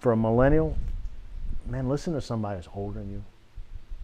for a millennial, man, listen to somebody that's older than you.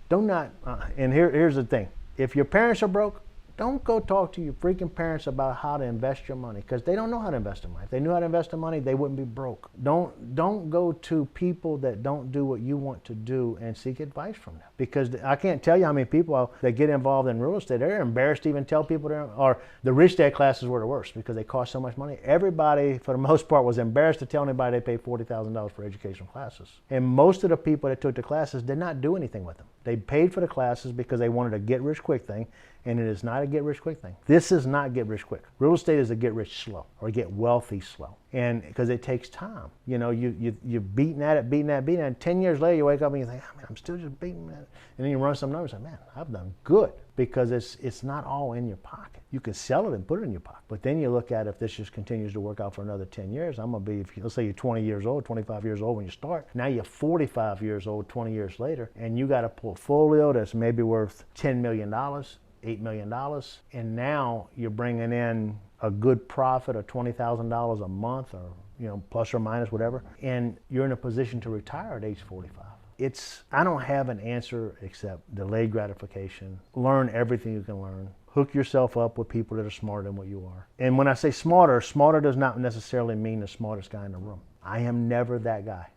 Do not, and here's the thing. If your parents are broke, don't go talk to your freaking parents about how to invest your money, because they don't know how to invest their money. If they knew how to invest their money, they wouldn't be broke. Don't go to people that don't do what you want to do and seek advice from them. Because I can't tell you how many people that get involved in real estate, they're embarrassed to even tell people, or the rich dad classes were the worst because they cost so much money. Everybody, for the most part, was embarrassed to tell anybody they paid $40,000 for educational classes. And most of the people that took the classes did not do anything with them. They paid for the classes because they wanted a get-rich-quick thing, and it is not a get-rich-quick thing. This is not get-rich-quick. Real estate is a get-rich-slow, or get wealthy slow, and because it takes time. You know, you're beating at it, and 10 years later you wake up and you think, oh, man, I'm still just beating at it. And then you run some numbers and say, man, I've done good, because it's not all in your pocket. You can sell it and put it in your pocket, but then you look at if this just continues to work out for another 10 years, I'm gonna be, let's say you're 20 years old, 25 years old when you start. Now you're 45 years old, 20 years later, and you got a portfolio that's maybe worth $10 million, $8 million, and now you're bringing in a good profit of $20,000 a month, or plus or minus whatever, and you're in a position to retire at age 45. I don't have an answer except delayed gratification. Learn everything you can learn. Hook yourself up with people that are smarter than what you are. And when I say smarter does not necessarily mean the smartest guy in the room. I am never that guy.